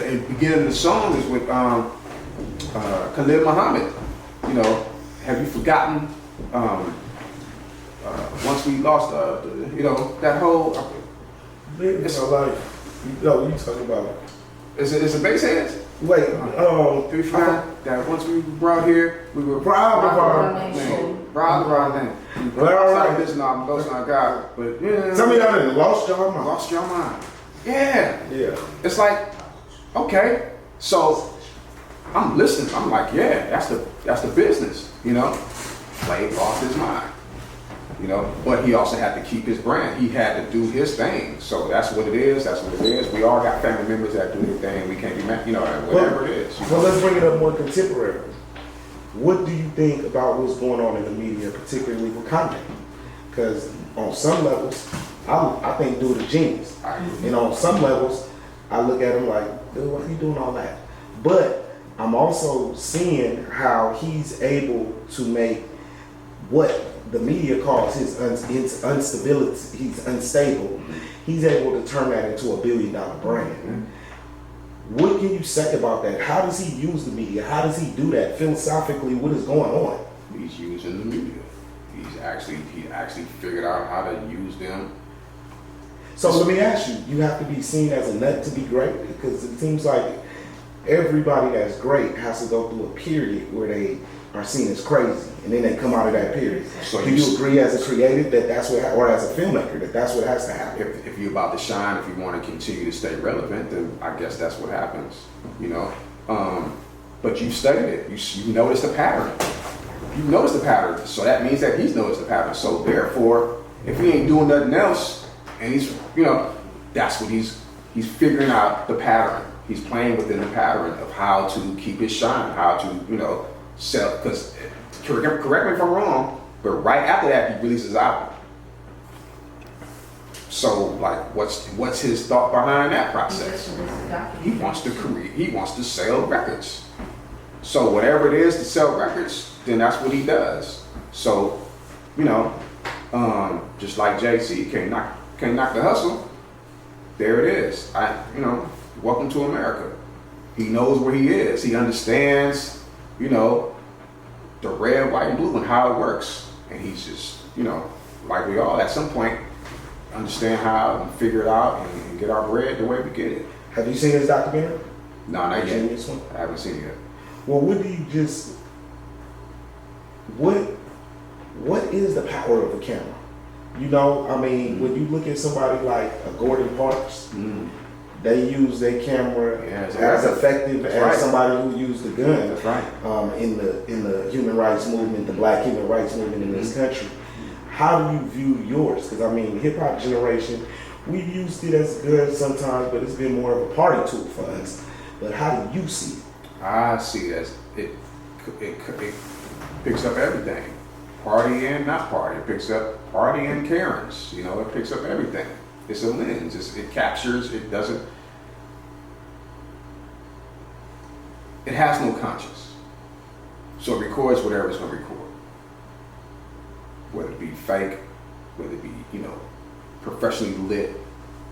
the beginning of the song is with Khalid Muhammad. You know, have you forgotten? Once we lost, you know, that whole. It's like, you know, you talking about? It's a bass heads. Wait, 359. That once we brought here, we were proud of our name. Proud of our name. Well, right. This album, Ghost Not God, but yeah. Tell me y'all done lost your mind. Lost your mind. Yeah. Yeah. It's like, okay, so I'm listening. I'm like, yeah, that's the business, you know. Slade lost his mind, you know. But he also had to keep his brand. He had to do his thing. So that's what it is. That's what it is. We all got family members that do their thing. We can't be mad, you know, whatever it is. Well, let's bring it up more contemporary. What do you think about what's going on in the media, particularly with Kanye? Because on some levels, I think dude a genius. And on some levels, I look at him like, dude, why are you doing all that? But I'm also seeing how he's able to make what the media calls his instability. He's unstable. He's able to turn that into $1 billion brand. What can you say about that? How does he use the media? How does he do that philosophically? What is going on? He's using the media. He actually figured out how to use them. So let me ask you, you have to be seen as a nut to be great? Because it seems like everybody that's great has to go through a period where they are seen as crazy, and then they come out of that period. So do you agree as a creative that that's what, or as a filmmaker, that that's what has to happen? If you're about to shine, if you want to continue to stay relevant, then I guess that's what happens, you know. But you studied it. You noticed the pattern. You noticed the pattern, so that means that he's noticed the pattern. So therefore, if he ain't doing nothing else, and he's, you know, that's what he's figuring out the pattern. He's playing within the pattern of how to keep his shine, how to, you know, sell. Because correct me if I'm wrong, but right after that, he releases his album. So, like, what's his thought behind that process? He wants to create. He wants to sell records. So whatever it is to sell records, then that's what he does. So, you know, just like JC, can't knock the hustle. There it is. You know, welcome to America. He knows where he is. He understands, you know, the red, white, and blue and how it works. And he's just, you know, like we all at some point understand how and figure it out and get our bread the way we get it. Have you seen his documentary? No, not yet. This one? I haven't seen it yet. Well, what is the power of a camera? You know, I mean, when you look at somebody like a Gordon Parks, they use their camera as effective as somebody who used the gun. That's right. In the human rights movement, the Black human rights movement in this country. How do you view yours? Because I mean, hip hop generation, we've used it as good sometimes, but it's been more of a party tool for us. But how do you see it? I see it as it picks up everything. Party and not party. It picks up party and Karens. You know, it picks up everything. It's a lens. It captures. It doesn't. It has no conscience. So it records whatever it's going to record. Whether it be fake, whether it be, you know, professionally lit,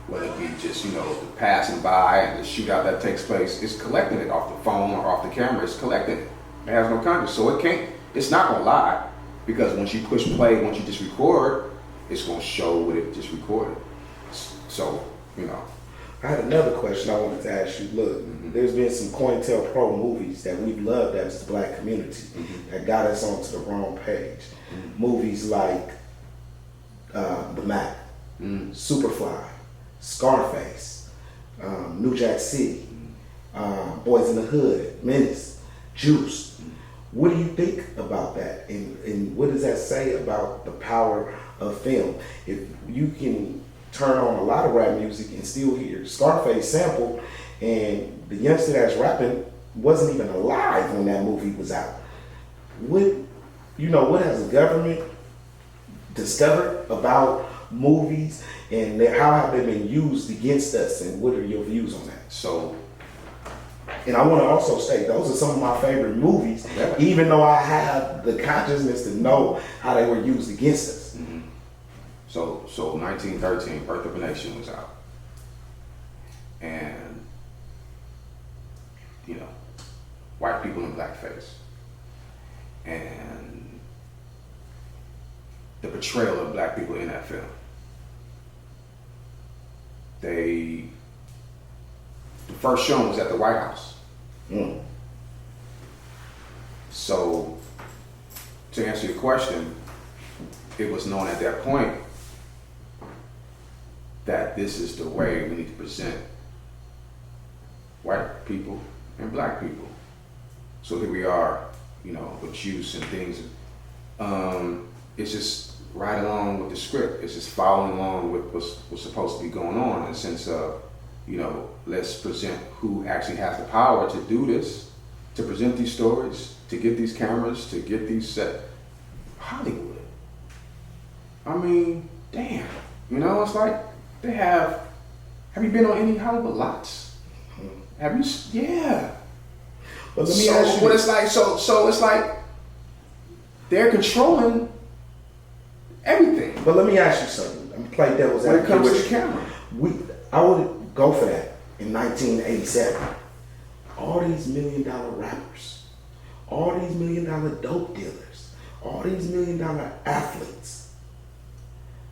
whether it be just, you know, the passing by and the shootout that takes place, it's collecting it off the phone or off the camera. It's collecting it. It has no conscience. So it's not going to lie, because once you push play, once you just record, it's going to show what it just recorded. So, you know. I had another question I wanted to ask you. Look, there's been some COINTELPRO movies that we've loved as the Black community that got us onto the wrong page. Movies like The Mac, Superfly, Scarface, New Jack City, Boys in the Hood, Menace, Juice. What do you think about that? And what does that say about the power of film? If you can turn on a lot of rap music and still hear Scarface sample, and the youngster that's rapping wasn't even alive when that movie was out. What has the government discovered about movies, and how have they been used against us, and what are your views on that? So, and I want to also state, those are some of my favorite movies, even though I have the consciousness to know how they were used against us. So 1913, Birth of a Nation was out. And blackface. And the portrayal of black people in that film. The first showing was at the White House. Mm. So, to answer your question, it was known at that point that this is the way we need to present white people and black people. So here we are, you know, with juice and things. It's just right along with the script. It's just following along with what's supposed to be going on in the sense of, you know, let's present who actually has the power to do this, to present these stories, to get these cameras, to get these set. Hollywood. I mean, damn. You know, it's like they have you been on any Hollywood lots? Have you? Yeah. But let me ask you. What it's like, so it's like they're controlling everything. But let me ask you something. I'm play devil's When it advocate comes to with the you. camera. I would go for that in 1987. All these $1 million rappers, all these $1 million dope dealers, all these $1 million athletes.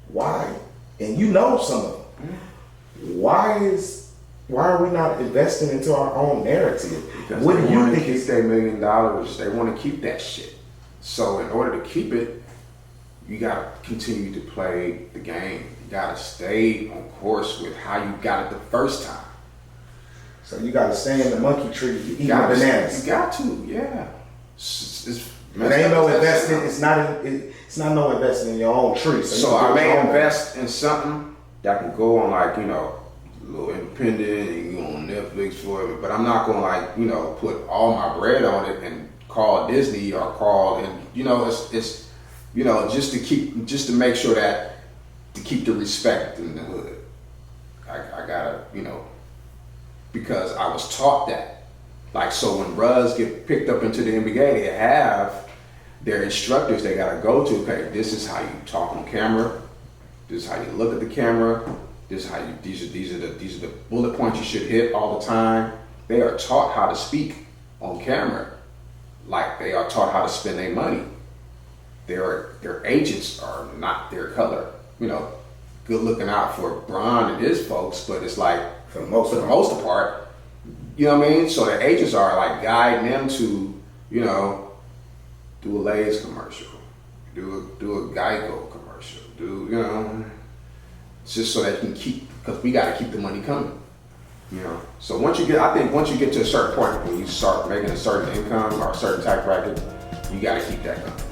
Why? And you know some of them. Why are we not investing into our own narrative? Because what they do you want to think keep their $1 million. They want to keep that shit. So in order to keep it, you gotta continue to play the game. You gotta stay on course with how you got it the first time. So you got to stay in the monkey tree eating You gotta- bananas. You got to, yeah. It ain't no investment. It's not no investment in your own tree. So you I may can invest in something that can go on, like, you know, a little independent and you on Netflix for it, but I'm not gonna, like, you know, put all my bread on it and call Disney or call, and you know, it's you know, just to make sure that to keep the respect in the hood. I gotta, you know, because I was taught that. Like, so when Ruz get picked up into the NBA, they have their instructors they gotta go to. Okay, this is how you talk on camera. This is how you look at the camera. This is how you. These are the bullet points you should hit all the time. They are taught how to speak on camera, like they are taught how to spend their money. Their agents are not their color. You know, good looking out for Bron and his folks, but it's like for the most part, you know what I mean? So the agents are like guiding them to, you know, do a Lay's commercial, do a Geico commercial, you know, it's just so that you can keep, because we got to keep the money coming, you know. So once you get to a certain point, when you start making a certain income or a certain tax bracket, you got to keep that coming.